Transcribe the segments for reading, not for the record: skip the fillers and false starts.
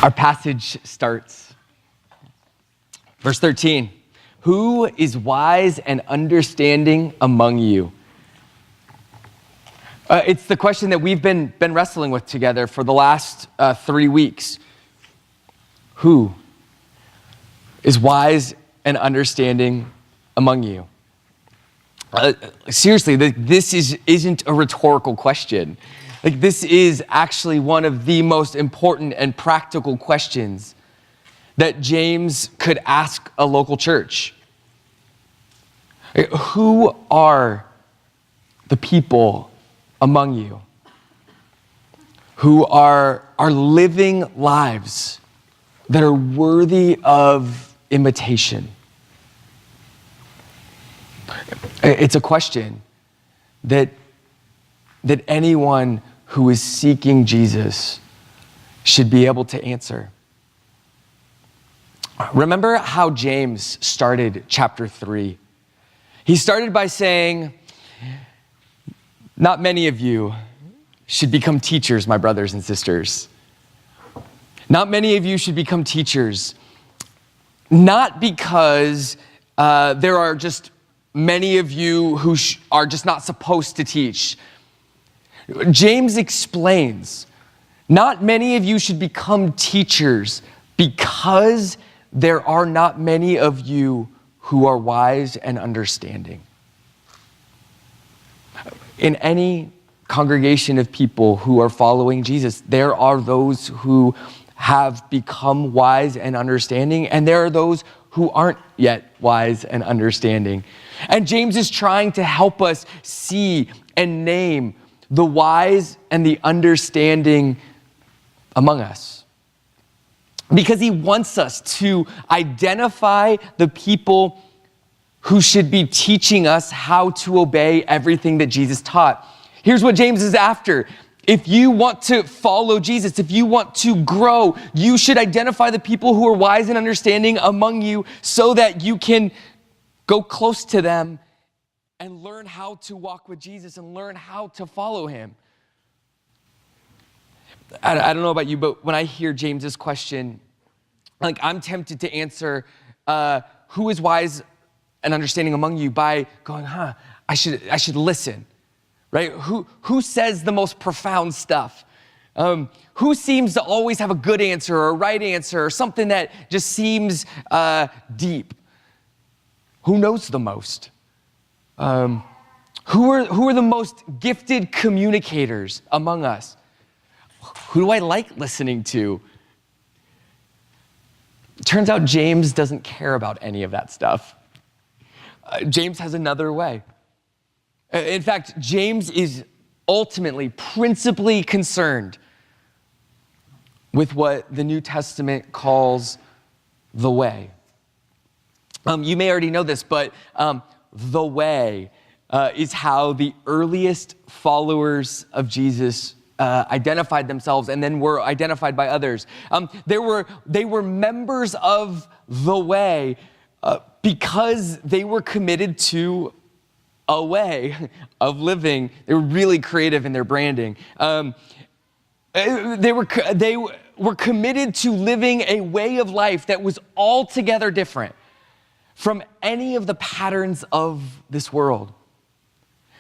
Our passage starts, verse 13. Who is wise and understanding among you? It's the question that we've been wrestling with together for the last 3 weeks. Who is wise and understanding among you? Seriously, this isn't a rhetorical question. This is actually one of the most important and practical questions that James could ask a local church. Who are the people among you who are living lives that are worthy of imitation? It's a question that anyone who is seeking Jesus should be able to answer. Remember how James started chapter 3? He started by saying, not many of you should become teachers, my brothers and sisters. Not many of you should become teachers. Not because there are just many of you who are just not supposed to teach. James explains, not many of you should become teachers because there are not many of you who are wise and understanding. In any congregation of people who are following Jesus, there are those who have become wise and understanding, and there are those who aren't yet wise and understanding. And James is trying to help us see and name the wise and the understanding among us, because he wants us to identify the people who should be teaching us how to obey everything that Jesus taught. Here's what James is after. If you want to follow Jesus, if you want to grow, you should identify the people who are wise and understanding among you so that you can go close to them and learn how to walk with Jesus and learn how to follow him. I don't know about you, but when I hear James's question, I'm tempted to answer, who is wise and understanding among you, by going, I should listen, right? Who says the most profound stuff? Who seems to always have a good answer or a right answer or something that just seems deep? Who knows the most? Who are the most gifted communicators among us? Who do I like listening to? It turns out James doesn't care about any of that stuff. James has another way. In fact, James is ultimately, principally concerned with what the New Testament calls the way. You may already know this, but the way is how the earliest followers of Jesus identified themselves and then were identified by others. They were members of the way because they were committed to a way of living. They were really creative in their branding. They were committed to living a way of life that was altogether different from any of the patterns of this world.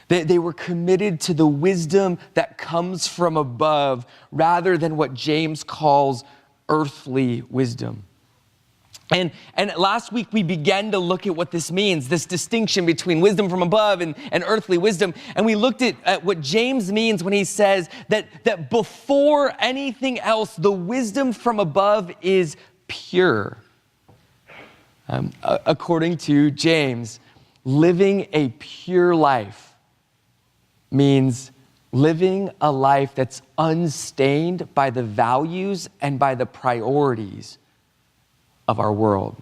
They were committed to the wisdom that comes from above rather than what James calls earthly wisdom. And last week we began to look at what this means, this distinction between wisdom from above and earthly wisdom. And we looked at what James means when he says that before anything else, the wisdom from above is pure. According to James, living a pure life means living a life that's unstained by the values and by the priorities of our world.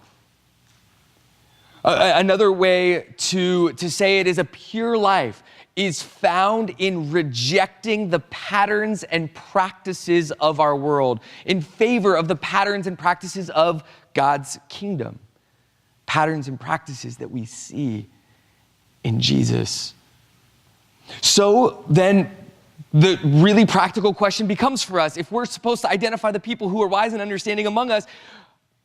Another way to say it is a pure life is found in rejecting the patterns and practices of our world in favor of the patterns and practices of God's kingdom. Patterns and practices that we see in Jesus. So then the really practical question becomes for us, if we're supposed to identify the people who are wise and understanding among us,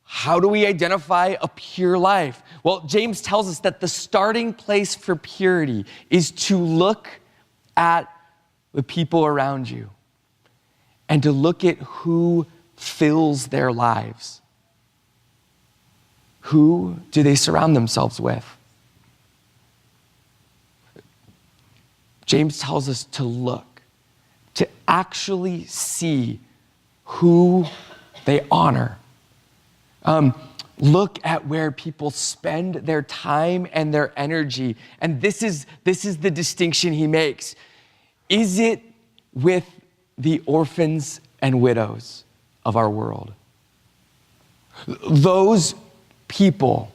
how do we identify a pure life? Well, James tells us that the starting place for purity is to look at the people around you and to look at who fills their lives. Who do they surround themselves with? James tells us to look, to actually see who they honor. Look at where people spend their time and their energy. And this is the distinction he makes. Is it with the orphans and widows of our world? Those people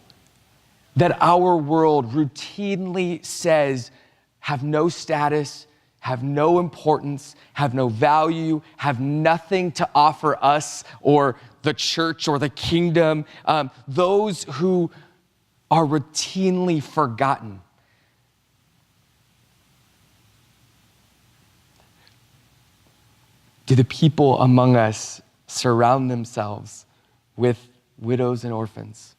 that our world routinely says have no status, have no importance, have no value, have nothing to offer us or the church or the kingdom, those who are routinely forgotten. Do the people among us surround themselves with widows and orphans?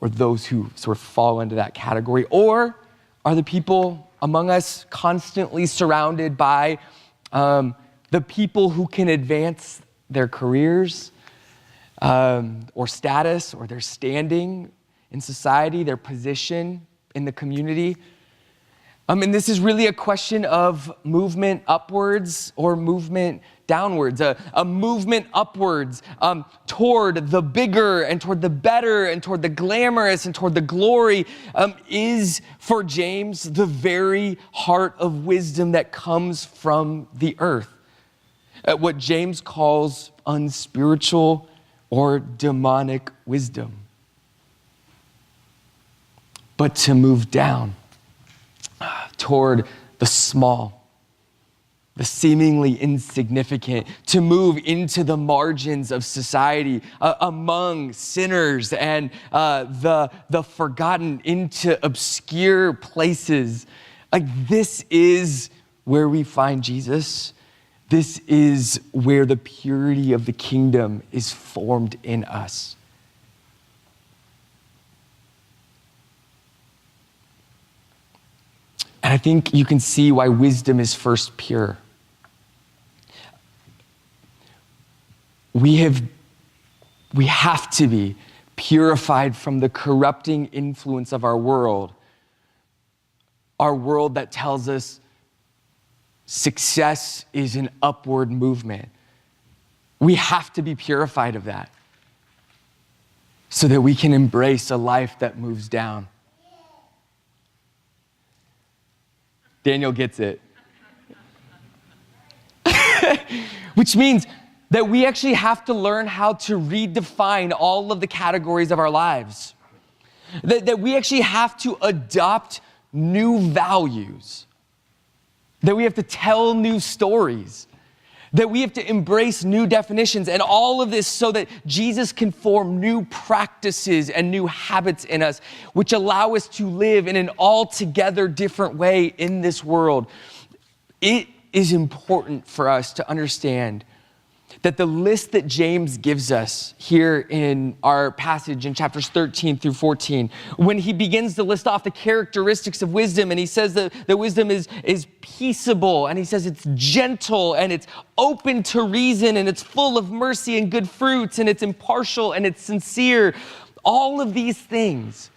Or those who sort of fall into that category? Or are the people among us constantly surrounded by the people who can advance their careers or status or their standing in society, their position in the community? And this is really a question of movement upwards or movement downwards, a movement upwards toward the bigger and toward the better and toward the glamorous and toward the glory is for James the very heart of wisdom that comes from the earth. What James calls unspiritual or demonic wisdom. But to move down toward the small, the seemingly insignificant, to move into the margins of society, among sinners and the forgotten, into obscure places. Like, this is where we find Jesus. This is where the purity of the kingdom is formed in us. And I think you can see why wisdom is first pure. We have to be purified from the corrupting influence of our world that tells us success is an upward movement. We have to be purified of that so that we can embrace a life that moves down. Daniel gets it. Which means that we actually have to learn how to redefine all of the categories of our lives. That we actually have to adopt new values. That we have to tell new stories. That we have to embrace new definitions, and all of this so that Jesus can form new practices and new habits in us, which allow us to live in an altogether different way in this world. It is important for us to understand that the list that James gives us here in our passage in chapters 13 through 14, when he begins to list off the characteristics of wisdom, and he says that wisdom is peaceable, and he says it's gentle, and it's open to reason, and it's full of mercy and good fruits, and it's impartial, and it's sincere. All of these things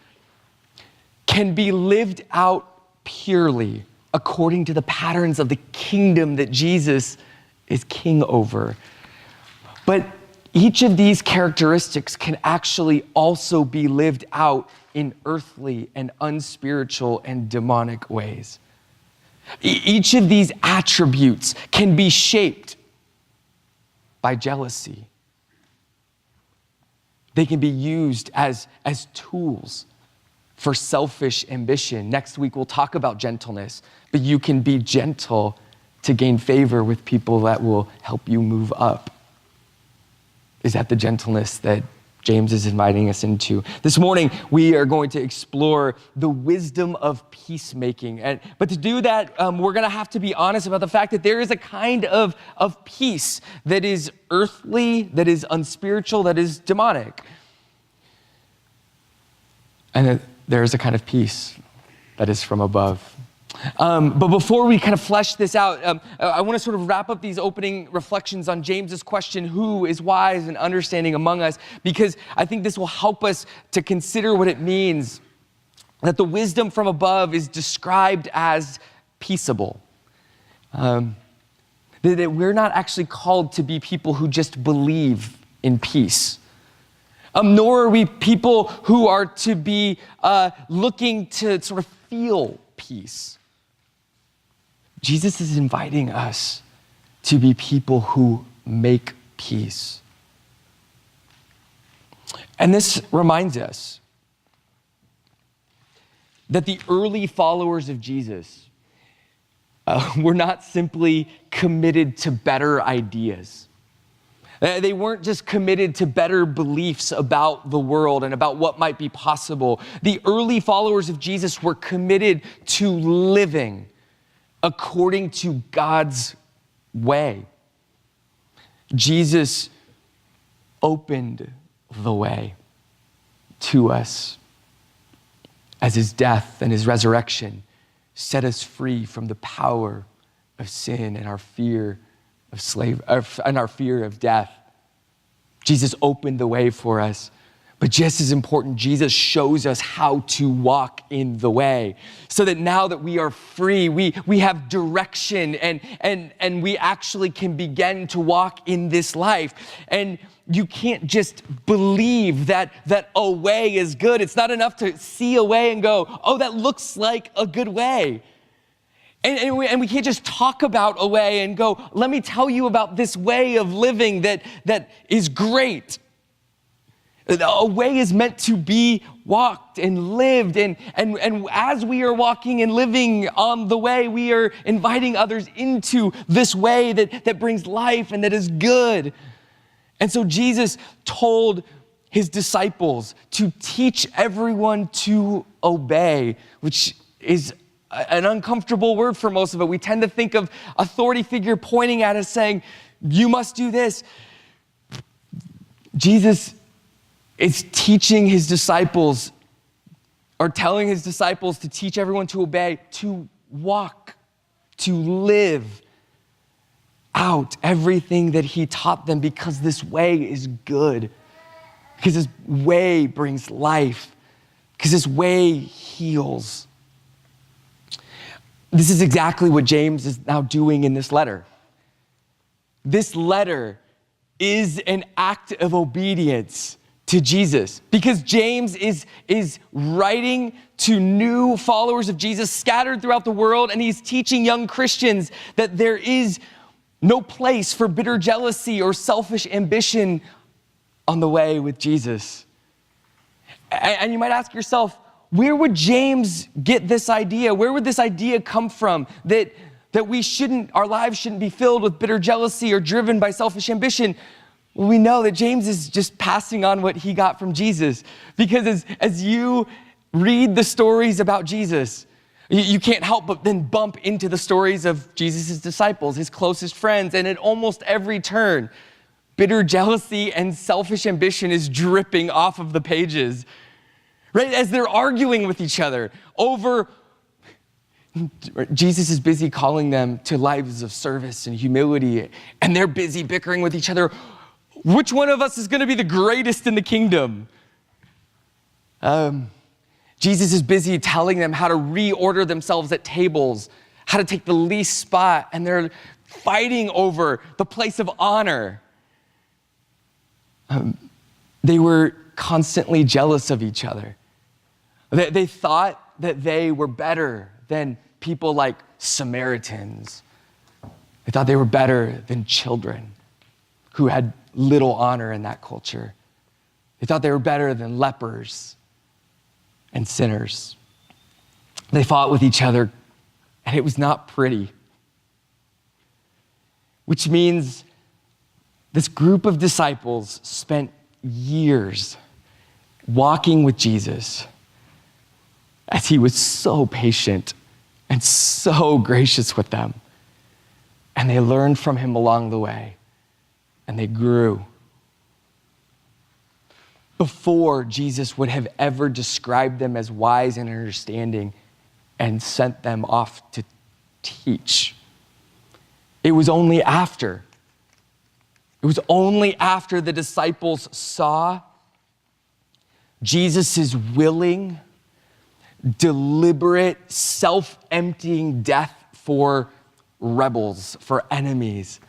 can be lived out purely according to the patterns of the kingdom that Jesus is king over. But each of these characteristics can actually also be lived out in earthly and unspiritual and demonic ways. Each of these attributes can be shaped by jealousy. They can be used as tools for selfish ambition. Next week, we'll talk about gentleness, but you can be gentle to gain favor with people that will help you move up. Is that the gentleness that James is inviting us into. This morning, we are going to explore the wisdom of peacemaking. But to do that, we're going to have to be honest about the fact that there is a kind of peace that is earthly, that is unspiritual, that is demonic. And that there is a kind of peace that is from above. But before we kind of flesh this out, I want to sort of wrap up these opening reflections on James's question, who is wise and understanding among us, because I think this will help us to consider what it means that the wisdom from above is described as peaceable. That we're not actually called to be people who just believe in peace. Nor are we people who are to be looking to sort of feel peace. Jesus is inviting us to be people who make peace. And this reminds us that the early followers of Jesus were not simply committed to better ideas. They weren't just committed to better beliefs about the world and about what might be possible. The early followers of Jesus were committed to living according to God's way. Jesus opened the way to us as his death and his resurrection set us free from the power of sin and our fear of death. Jesus opened the way for us. But just as important, Jesus shows us how to walk in the way so that now that we are free, we have direction and we actually can begin to walk in this life. And you can't just believe that a way is good. It's not enough to see a way and go, oh, that looks like a good way. And we can't just talk about a way and go, let me tell you about this way of living that is great. A way is meant to be walked and lived. And as we are walking and living on the way, we are inviting others into this way that brings life and that is good. And so Jesus told his disciples to teach everyone to obey, which is an uncomfortable word for most of it. We tend to think of authority figure pointing at us saying, you must do this. Jesus is teaching his disciples, or telling his disciples to teach everyone to obey, to walk, to live out everything that he taught them, because this way is good, because this way brings life, because this way heals. This is exactly what James is now doing in this letter. This letter is an act of obedience to Jesus, because James is writing to new followers of Jesus scattered throughout the world, and he's teaching young Christians that there is no place for bitter jealousy or selfish ambition on the way with Jesus. And you might ask yourself, where would James get this idea? Where would this idea come from that our lives shouldn't be filled with bitter jealousy or driven by selfish ambition? Well, we know that James is just passing on what he got from Jesus, because as you read the stories about Jesus, you can't help but then bump into the stories of Jesus' disciples, his closest friends, and at almost every turn, bitter jealousy and selfish ambition is dripping off of the pages, right? As they're arguing with each other over, Jesus is busy calling them to lives of service and humility, and they're busy bickering with each other. Which one of us is going to be the greatest in the kingdom? Jesus is busy telling them how to reorder themselves at tables, how to take the least spot, and they're fighting over the place of honor. They were constantly jealous of each other. They thought that they were better than people like Samaritans. They thought they were better than children who had little honor in that culture. They thought they were better than lepers and sinners. They fought with each other, and it was not pretty. Which means this group of disciples spent years walking with Jesus as he was so patient and so gracious with them. And they learned from him along the way, and they grew. Before Jesus would have ever described them as wise and understanding and sent them off to teach. It was only after the disciples saw Jesus' willing, deliberate, self-emptying death for rebels, for enemies,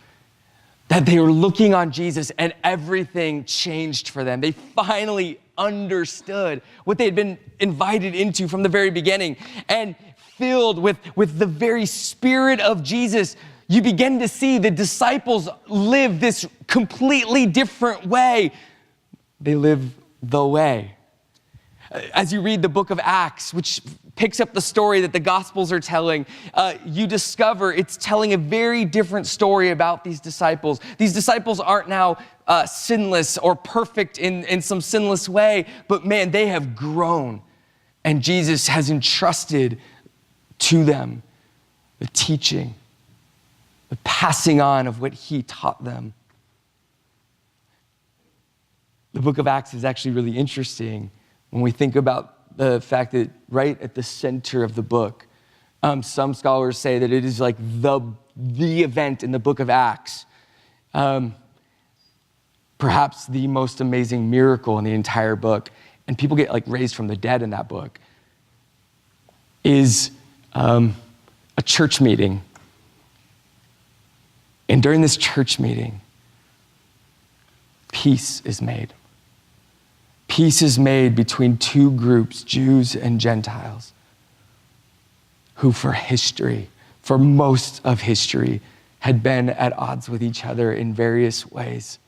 that they were looking on Jesus and everything changed for them. They finally understood what they had been invited into from the very beginning. And filled with the very spirit of Jesus, you begin to see the disciples live this completely different way. They live the way. As you read the book of Acts, which picks up the story that the Gospels are telling, you discover it's telling a very different story about these disciples. These disciples aren't now sinless or perfect in some sinless way, but man, they have grown. And Jesus has entrusted to them the teaching, the passing on of what he taught them. The book of Acts is actually really interesting when we think about the fact that right at the center of the book, some scholars say that it is like the event in the book of Acts, perhaps the most amazing miracle in the entire book, and people get like raised from the dead in that book, is a church meeting. And during this church meeting, peace is made. Peace is made between two groups, Jews and Gentiles, who for most of history, had been at odds with each other in various ways.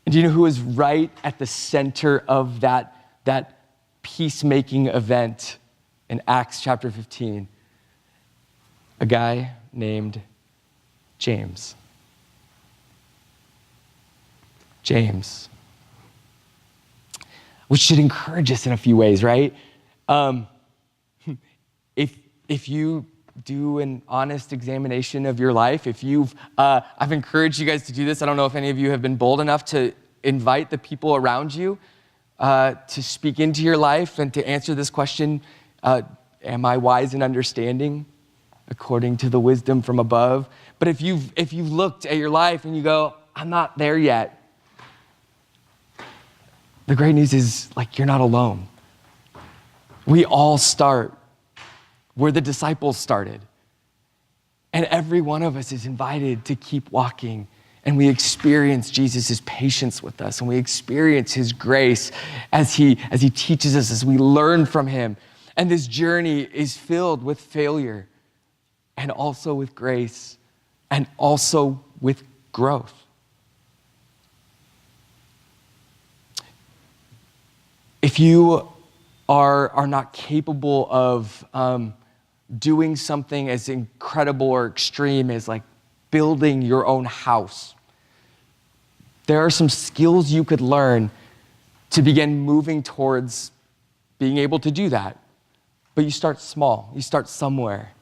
And do you know who was right at the center of that peacemaking event in Acts chapter 15? A guy named James. James. Which should encourage us in a few ways, right? If you do an honest examination of your life, I've encouraged you guys to do this. I don't know if any of you have been bold enough to invite the people around you to speak into your life and to answer this question, am I wise and understanding according to the wisdom from above? But if you've looked at your life and you go, I'm not there yet, the great news is, like, you're not alone. We all start where the disciples started. And every one of us is invited to keep walking. And we experience Jesus' patience with us. And we experience his grace as he teaches us, as we learn from him. And this journey is filled with failure and also with grace and also with growth. If you are not capable of doing something as incredible or extreme as like building your own house, there are some skills you could learn to begin moving towards being able to do that. But you start small, you start somewhere.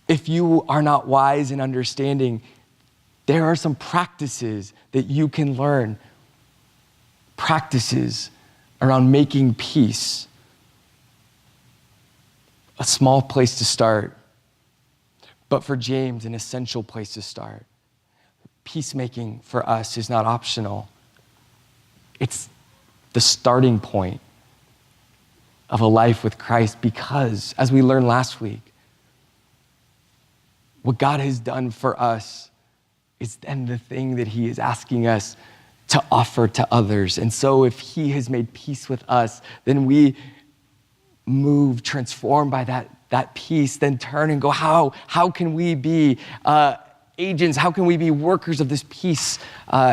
If you are not wise in understanding, there are some practices that you can learn. Practices around making peace. A small place to start, but for James, an essential place to start. Peacemaking for us is not optional. It's the starting point of a life with Christ, because, as we learned last week, what God has done for us is then the thing that he is asking us to offer to others. And so if he has made peace with us, then we move, transformed by that peace, then turn and go, how can we be agents? How can we be workers of this peace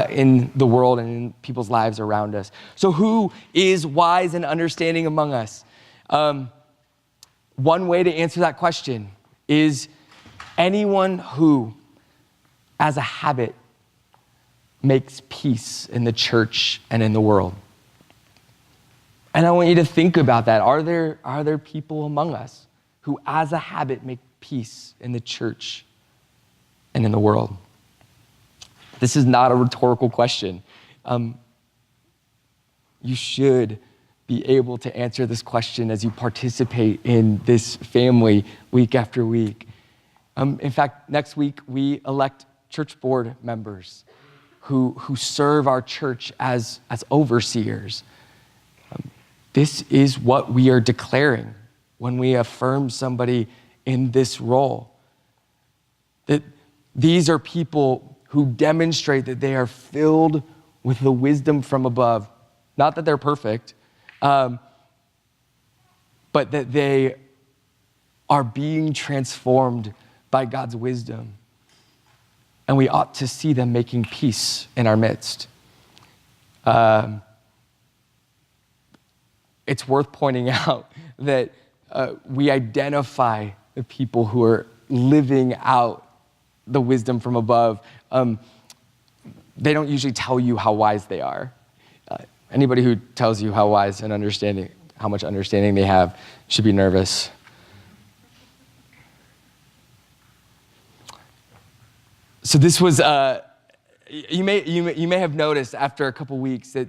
in the world and in people's lives around us? So who is wise and understanding among us? One way to answer that question is anyone who, as a habit, makes peace in the church and in the world. And I want you to think about that. Are there people among us who, as a habit, make peace in the church and in the world? This is not a rhetorical question. You should be able to answer this question as you participate in this family week after week. In fact, next week we elect church board members who serve our church as overseers. This is what we are declaring when we affirm somebody in this role. That these are people who demonstrate that they are filled with the wisdom from above. Not that they're perfect, but that they are being transformed by God's wisdom. And we ought to see them making peace in our midst. It's worth pointing out that we identify the people who are living out the wisdom from above. They don't usually tell you how wise they are. Anybody who tells you how wise and understanding, how much understanding they have, should be nervous. So this was, you may have noticed after a couple weeks that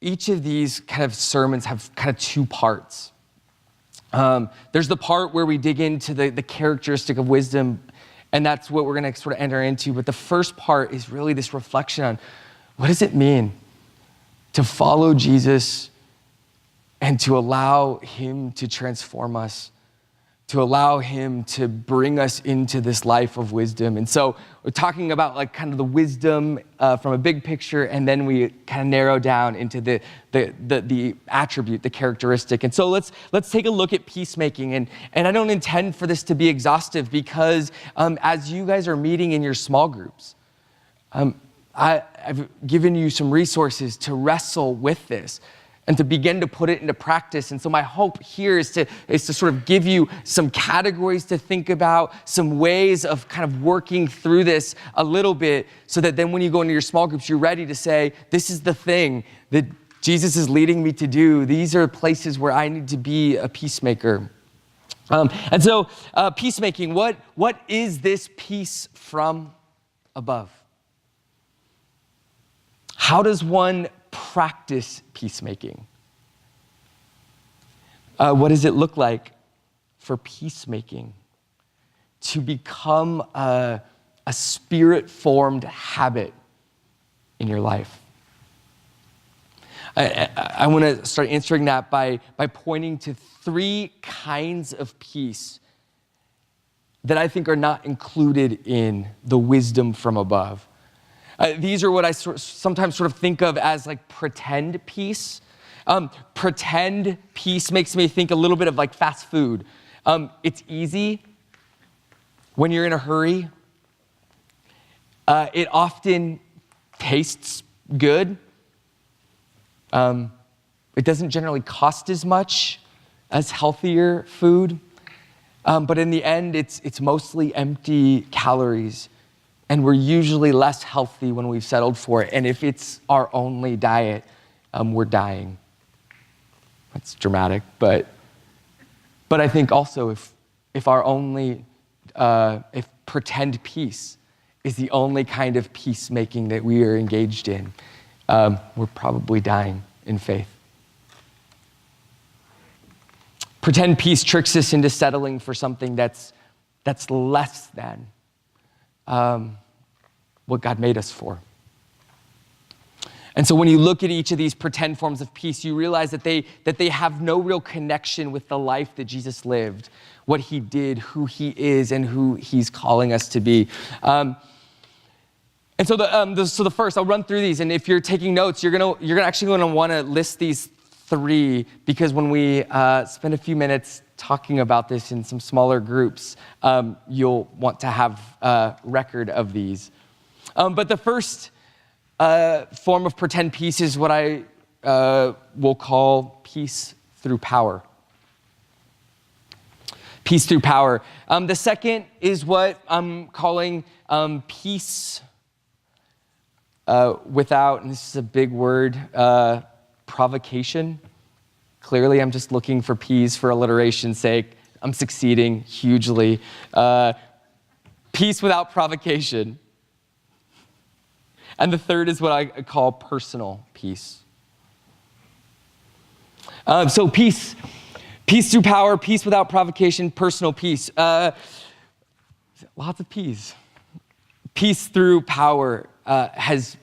each of these kind of sermons have kind of two parts. There's the part where we dig into the characteristic of wisdom, and that's what we're going to sort of enter into. But the first part is really this reflection on what does it mean to follow Jesus and to allow him to transform us, to allow him to bring us into this life of wisdom. And so we're talking about like kind of the wisdom from a big picture, and then we kind of narrow down into the attribute, the characteristic. And so let's take a look at peacemaking. And I don't intend for this to be exhaustive because as you guys are meeting in your small groups, I've given you some resources to wrestle with this and to begin to put it into practice. And so my hope here is to sort of give you some categories to think about, some ways of kind of working through this a little bit, so that then when you go into your small groups, you're ready to say, this is the thing that Jesus is leading me to do. These are places where I need to be a peacemaker. And so peacemaking, what is this peace from above? How does one practice peacemaking? What does it look like for peacemaking to become a spirit-formed habit in your life? I want to start answering that by pointing to three kinds of peace that I think are not included in the wisdom from above. These are what I sometimes sort of think of as like pretend peace. Pretend peace makes me think a little bit of like fast food. It's easy when you're in a hurry. It often tastes good. It doesn't generally cost as much as healthier food. But in the end, it's mostly empty calories. And we're usually less healthy when we've settled for it. And if it's our only diet, we're dying. That's dramatic, but I think also if our only, if pretend peace is the only kind of peacemaking that we are engaged in, we're probably dying in faith. Pretend peace tricks us into settling for something that's less than what God made us for. And so when you look at each of these pretend forms of peace, you realize that they have no real connection with the life that Jesus lived, what he did, who he is, and who he's calling us to be. And so the first, I'll run through these, and if you're taking notes, you're actually going to want to list these three, because when we spend a few minutes talking about this in some smaller groups, you'll want to have a record of these. But the first form of pretend peace is what I will call peace through power. Peace through power. The second is what I'm calling peace without, and this is a big word, provocation. Clearly, I'm just looking for P's for alliteration's sake. I'm succeeding hugely. Peace without provocation. And the third is what I call personal peace. So peace through power, peace without provocation, personal peace. Lots of P's. Peace through power has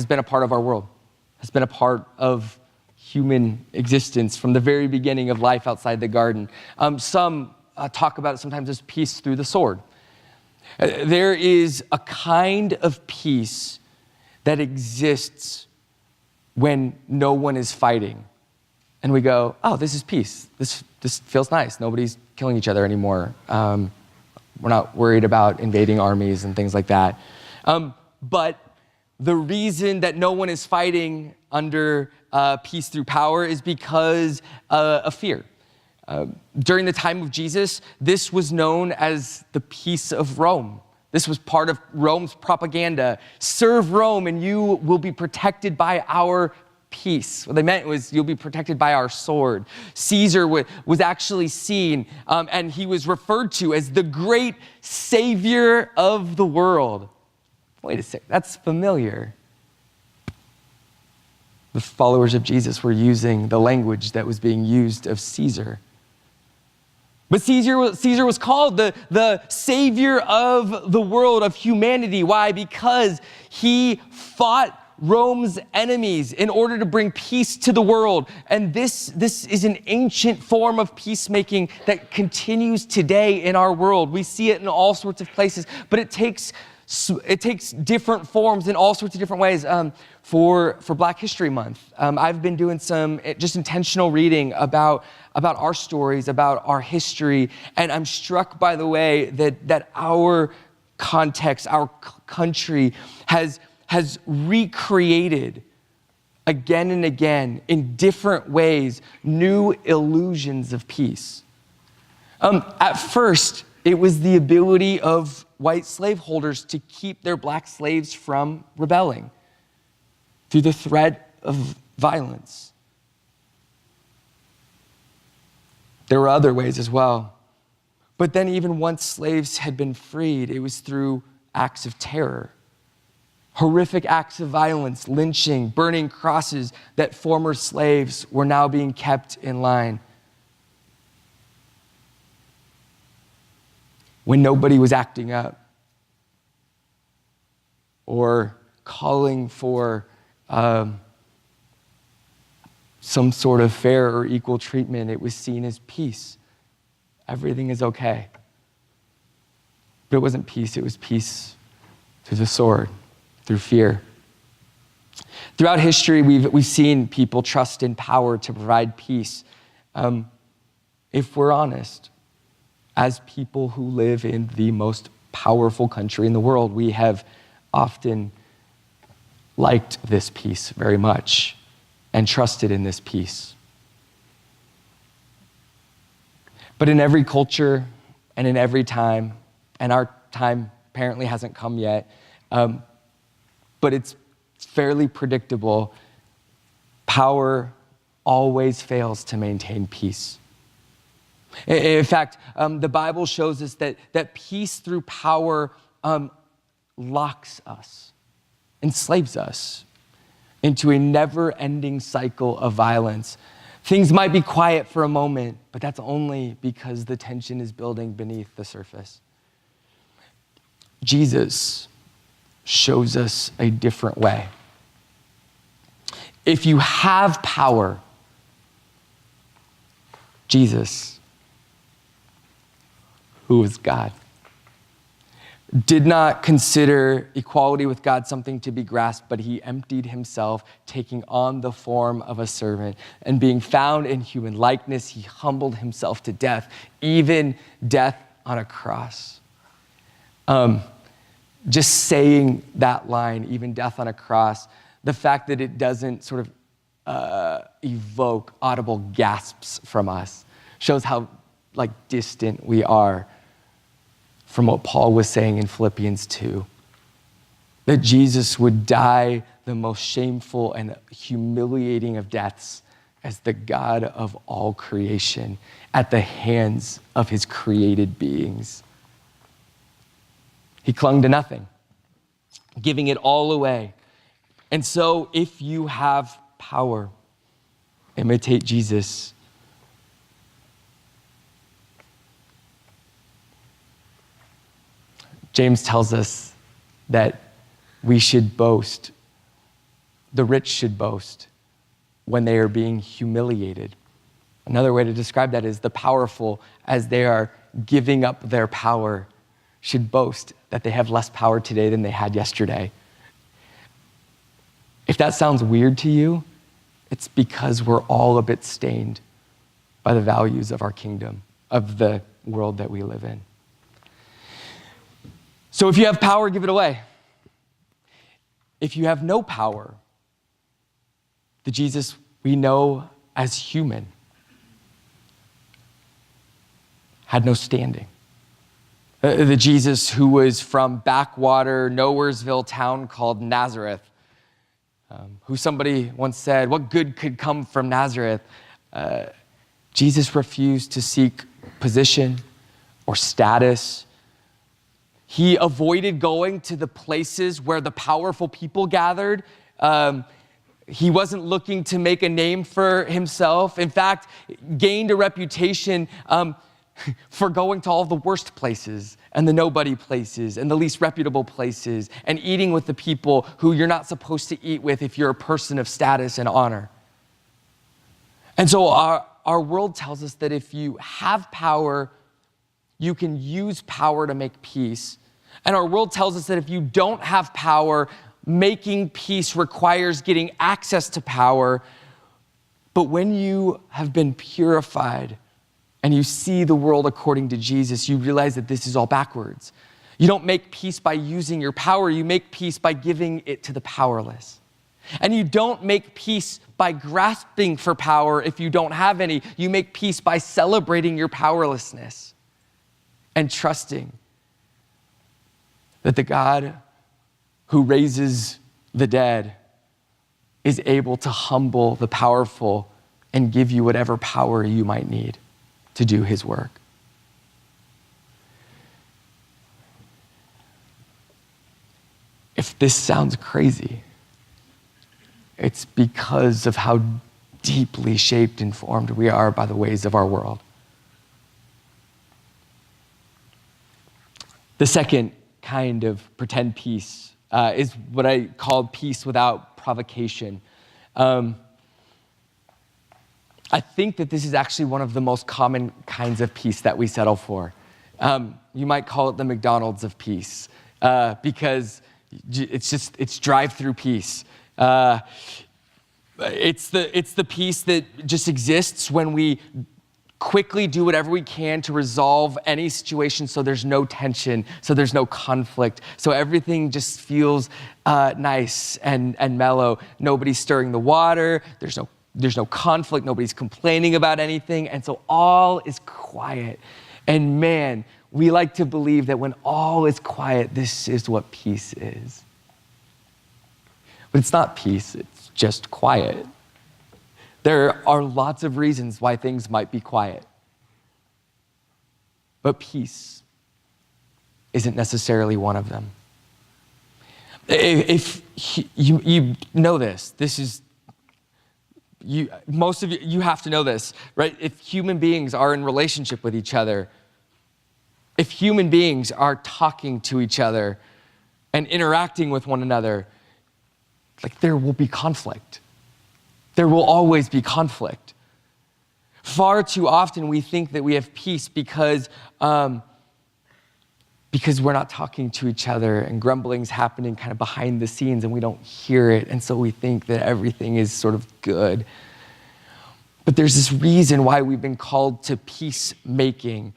been a part of our world, has been a part of human existence from the very beginning of life outside the garden. Some talk about it sometimes as peace through the sword. There is a kind of peace that exists when no one is fighting. And we go, oh, this is peace. This feels nice. Nobody's killing each other anymore. We're not worried about invading armies and things like that. But the reason that no one is fighting under peace through power is because of fear. During the time of Jesus, this was known as the peace of Rome. This was part of Rome's propaganda. Serve Rome and you will be protected by our peace. What they meant was you'll be protected by our sword. Caesar was actually seen and he was referred to as the great savior of the world. Wait a sec, that's familiar. The followers of Jesus were using the language that was being used of Caesar. But Caesar was called the savior of the world, of humanity. Why? Because he fought Rome's enemies in order to bring peace to the world. And this is an ancient form of peacemaking that continues today in our world. We see it in all sorts of places, but it takes different forms in all sorts of different ways. For Black History Month, I've been doing some just intentional reading about our stories, about our history, and I'm struck by the way that our context, our country has recreated again and again in different ways new illusions of peace. At first, it was the ability of white slaveholders to keep their black slaves from rebelling through the threat of violence. There were other ways as well. But then even once slaves had been freed, it was through acts of terror, horrific acts of violence, lynching, burning crosses, that former slaves were now being kept in line. When nobody was acting up or calling for some sort of fair or equal treatment, it was seen as peace. Everything is okay. But it wasn't peace, it was peace through the sword, through fear. Throughout history, we've seen people trust in power to provide peace. If we're honest, as people who live in the most powerful country in the world, we have often liked this peace very much and trusted in this peace. But in every culture and in every time, and our time apparently hasn't come yet, but it's fairly predictable, power always fails to maintain peace. In fact, the Bible shows us that peace through power locks us, enslaves us into a never-ending cycle of violence. Things might be quiet for a moment, but that's only because the tension is building beneath the surface. Jesus shows us a different way. If you have power, Jesus, who is God, did not consider equality with God something to be grasped, but he emptied himself, taking on the form of a servant. And being found in human likeness, he humbled himself to death, even death on a cross. Just saying that line, even death on a cross, the fact that it doesn't sort of evoke audible gasps from us shows how distant we are from what Paul was saying in Philippians 2. that Jesus would die the most shameful and humiliating of deaths as the God of all creation at the hands of his created beings. He clung to nothing, giving it all away. And so if you have power, imitate Jesus. James tells us that we should boast, the rich should boast when they are being humiliated. Another way to describe that is the powerful, as they are giving up their power, should boast that they have less power today than they had yesterday. If that sounds weird to you, it's because we're all a bit stained by the values of our kingdom, of the world that we live in. So if you have power, give it away. If you have no power, the Jesus we know as human had no standing. The Jesus who was from backwater Nowheresville town called Nazareth, who somebody once said, what good could come from Nazareth? Jesus refused to seek position or status. He avoided going to the places where the powerful people gathered. He wasn't looking to make a name for himself. In fact, gained a reputation for going to all the worst places and the nobody places and the least reputable places and eating with the people who you're not supposed to eat with if you're a person of status and honor. And so our world tells us that if you have power, you can use power to make peace. And our world tells us that if you don't have power, making peace requires getting access to power. But when you have been purified and you see the world according to Jesus, you realize that this is all backwards. You don't make peace by using your power. You make peace by giving it to the powerless. And you don't make peace by grasping for power if you don't have any. You make peace by celebrating your powerlessness and trusting that the God who raises the dead is able to humble the powerful and give you whatever power you might need to do his work. If this sounds crazy, it's because of how deeply shaped and formed we are by the ways of our world. The second kind of pretend peace is what I call peace without provocation. I think that this is actually one of the most common kinds of peace that we settle for. You might call it the McDonald's of peace because it's drive-through peace. It's the peace that just exists when we quickly do whatever we can to resolve any situation so there's no tension, so there's no conflict, so everything just feels nice and mellow. Nobody's stirring the water, there's no conflict, nobody's complaining about anything, and so all is quiet. And man, we like to believe that when all is quiet, this is what peace is. But it's not peace, it's just quiet. There are lots of reasons why things might be quiet. But peace isn't necessarily one of them. If you know this is, most of you have to know this, right? If human beings are in relationship with each other, if human beings are talking to each other and interacting with one another, like there will be conflict. There will always be conflict. Far too often we think that we have peace because we're not talking to each other and grumbling's happening kind of behind the scenes and we don't hear it. And so we think that everything is sort of good. But there's this reason why we've been called to peacemaking.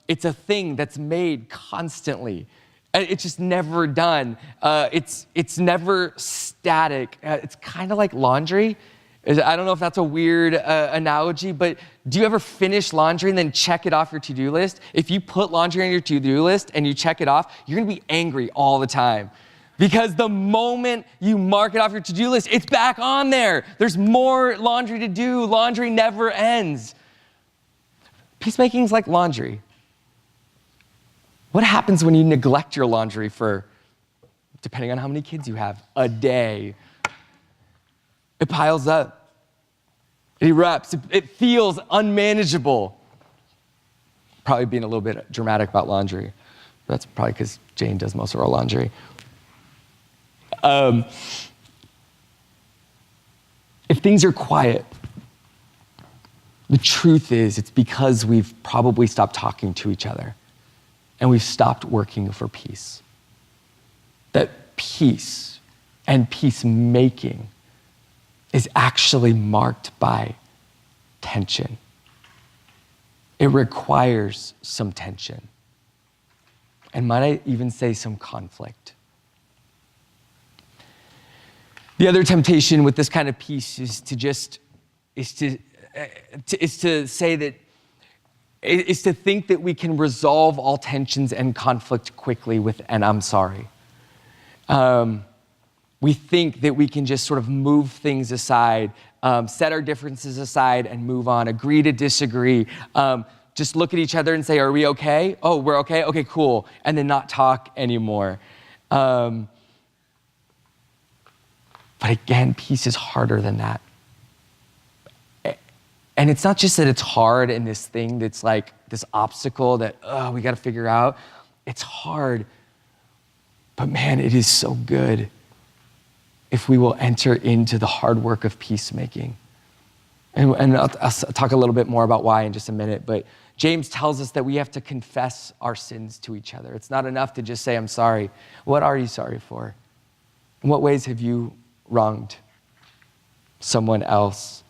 It's a thing that's made constantly. It's just never done. It's never static. It's kind of like laundry. I don't know if that's a weird analogy, but do you ever finish laundry and then check it off your to-do list? If you put laundry on your to-do list and you check it off, you're gonna be angry all the time. Because the moment you mark it off your to-do list, it's back on there. There's more laundry to do. Laundry never ends. Peacemaking is like laundry. What happens when you neglect your laundry for, depending on how many kids you have, a day? It piles up. It erupts. It feels unmanageable. Probably being a little bit dramatic about laundry. That's probably because Jane does most of our laundry. If things are quiet, the truth is it's because we've probably stopped talking to each other and we've stopped working for peace. That peace and peacemaking is actually marked by tension. It requires some tension. And might I even say some conflict. The other temptation with this kind of peace is to think that we can resolve all tensions and conflict quickly with an "I'm sorry." We think that we can just sort of move things aside, set our differences aside and move on, agree to disagree, just look at each other and say, "Are we okay? Oh, we're okay? Okay, cool." And then not talk anymore. But again, peace is harder than that. And it's not just that it's hard and this thing that's like this obstacle that, we got to figure out. It's hard. But man, it is so good if we will enter into the hard work of peacemaking. And I'll talk a little bit more about why in just a minute. But James tells us that we have to confess our sins to each other. It's not enough to just say, "I'm sorry." What are you sorry for? In what ways have you wronged someone else?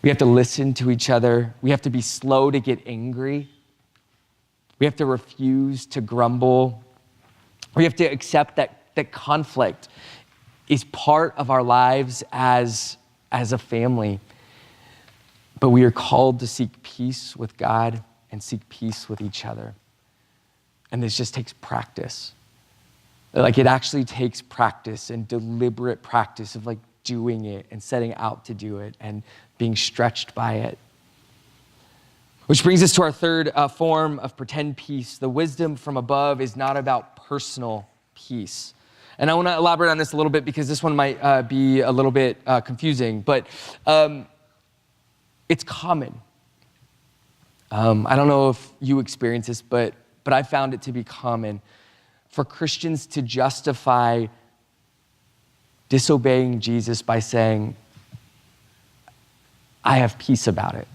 We have to listen to each other. We have to be slow to get angry. We have to refuse to grumble. We have to accept that conflict is part of our lives as a family. But we are called to seek peace with God and seek peace with each other. And this just takes practice. Like, it actually takes practice and deliberate practice of like doing it and setting out to do it and being stretched by it. Which brings us to our third form of pretend peace. The wisdom from above is not about personal peace. And I want to elaborate on this a little bit because this one might be a little bit confusing, but it's common. I don't know if you experience this, but I found it to be common for Christians to justify disobeying Jesus by saying, "I have peace about it."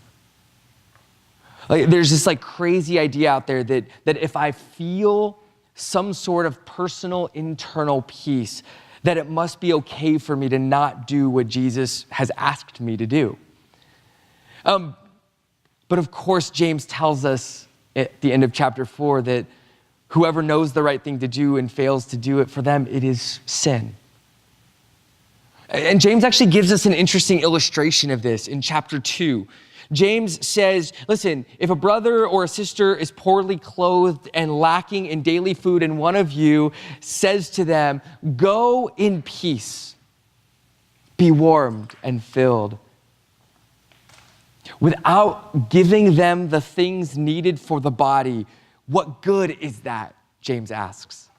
Like, there's this like crazy idea out there that if I feel some sort of personal internal peace, that it must be okay for me to not do what Jesus has asked me to do. But of course, James tells us at the end of chapter 4 that whoever knows the right thing to do and fails to do it, for them, it is sin. And James actually gives us an interesting illustration of this in chapter 2. James says, listen, if a brother or a sister is poorly clothed and lacking in daily food, and one of you says to them, "Go in peace, be warmed and filled," without giving them the things needed for the body, what good is that? James asks.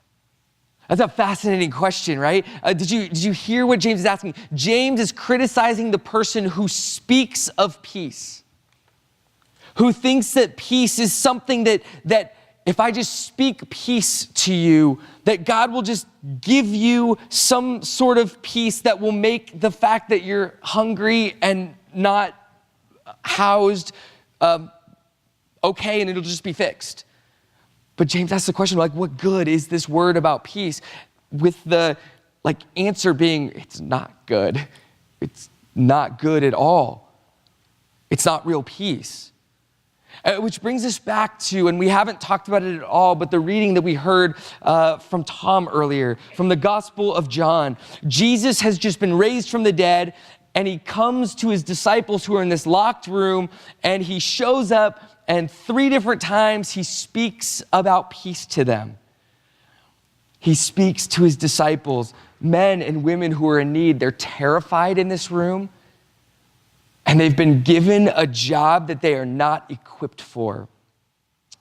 That's a fascinating question, right? Did you hear what James is asking? James is criticizing the person who speaks of peace, who thinks that peace is something that if I just speak peace to you, that God will just give you some sort of peace that will make the fact that you're hungry and not housed okay, and it'll just be fixed. But James asks the question, like, what good is this word about peace? With the answer being, it's not good. It's not good at all. It's not real peace. Which brings us back to, and we haven't talked about it at all, but the reading that we heard from Tom earlier, from the Gospel of John. Jesus has just been raised from the dead, and he comes to his disciples who are in this locked room, and he shows up, and 3 different times he speaks about peace to them. He speaks to his disciples, men and women who are in need. They're terrified in this room, and they've been given a job that they are not equipped for.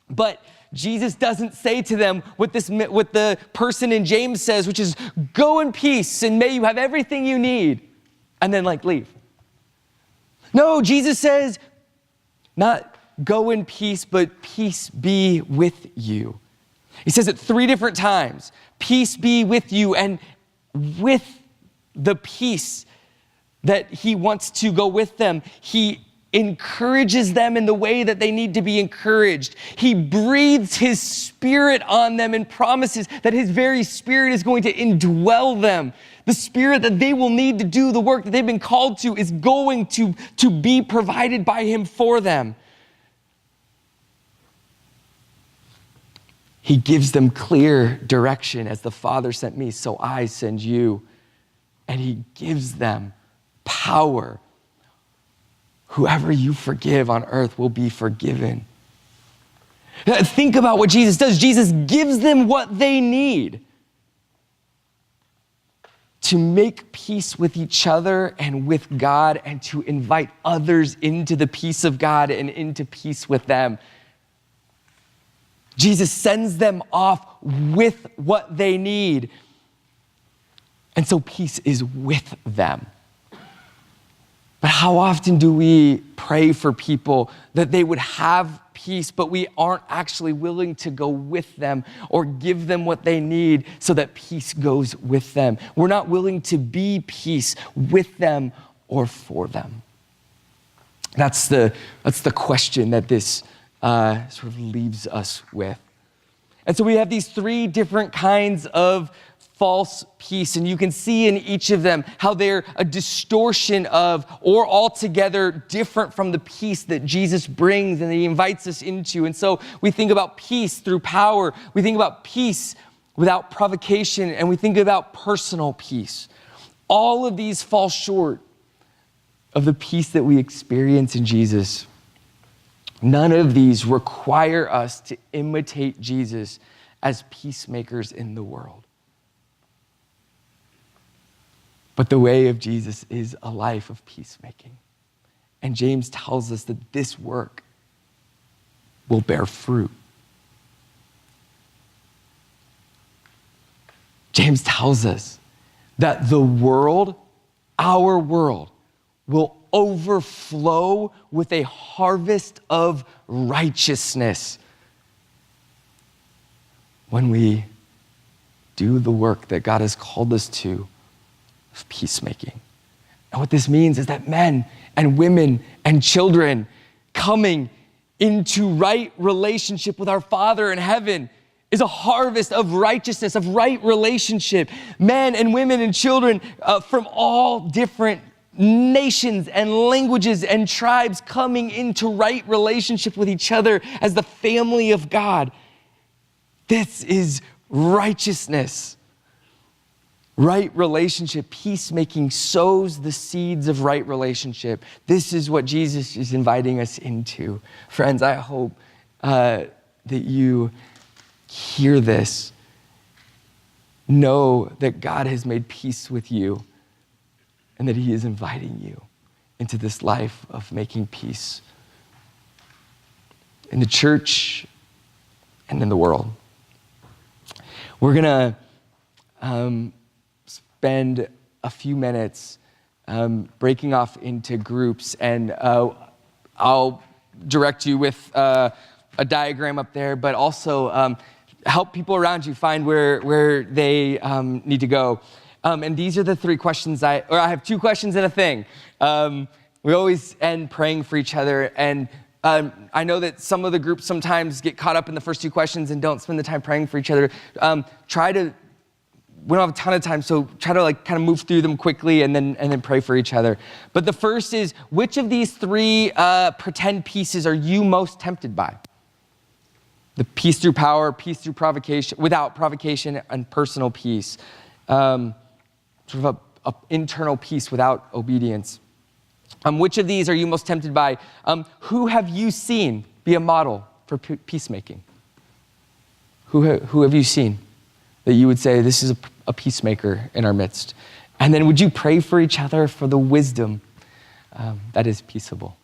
But Jesus doesn't say to them what the person in James says, which is, go in peace and may you have everything you need, and then leave. No, Jesus says, not go in peace, but peace be with you. He says it 3 different times. Peace be with you, and with the peace that he wants to go with them, he encourages them in the way that they need to be encouraged. He breathes his spirit on them and promises that his very spirit is going to indwell them. The spirit that they will need to do the work that they've been called to is going to be provided by him for them. He gives them clear direction. As the Father sent me, so I send you. And he gives them power. Whoever you forgive on earth will be forgiven. Think about what Jesus does. Jesus gives them what they need to make peace with each other and with God, and to invite others into the peace of God and into peace with them. Jesus sends them off with what they need. And so peace is with them. But how often do we pray for people that they would have peace, but we aren't actually willing to go with them or give them what they need so that peace goes with them? We're not willing to be peace with them or for them. That's the question that this sort of leaves us with. And so we have these 3 different kinds of false peace, and you can see in each of them how they're a distortion of, or altogether different from, the peace that Jesus brings and that he invites us into. And so we think about peace through power, we think about peace without provocation, and we think about personal peace. All of these fall short of the peace that we experience in Jesus. None of these require us to imitate Jesus as peacemakers in the world. But the way of Jesus is a life of peacemaking. And James tells us that this work will bear fruit. James tells us that the world, our world, will overflow with a harvest of righteousness when we do the work that God has called us to of peacemaking. And what this means is that men and women and children coming into right relationship with our Father in heaven is a harvest of righteousness, of right relationship. Men and women and children from all different nations and languages and tribes coming into right relationship with each other as the family of God. This is righteousness. Right relationship, peacemaking sows the seeds of right relationship. This is what Jesus is inviting us into. Friends, I hope that you hear this. Know that God has made peace with you and that he is inviting you into this life of making peace in the church and in the world. We're going to spend a few minutes breaking off into groups, and I'll direct you with a diagram up there, but also help people around you find where they need to go. And these are the 3 questions I have 2 questions and a thing. We always end praying for each other, and I know that some of the groups sometimes get caught up in the first 2 questions and don't spend the time praying for each other. We don't have a ton of time, so try to kind of move through them quickly and then pray for each other. But the first is, which of these 3 pretend pieces are you most tempted by? The peace through power, peace through provocation, without provocation, and personal peace. Sort of a internal peace without obedience. Which of these are you most tempted by? Who have you seen be a model for peacemaking? Who have you seen that you would say, this is a peacemaker in our midst. And then would you pray for each other for the wisdom that is peaceable?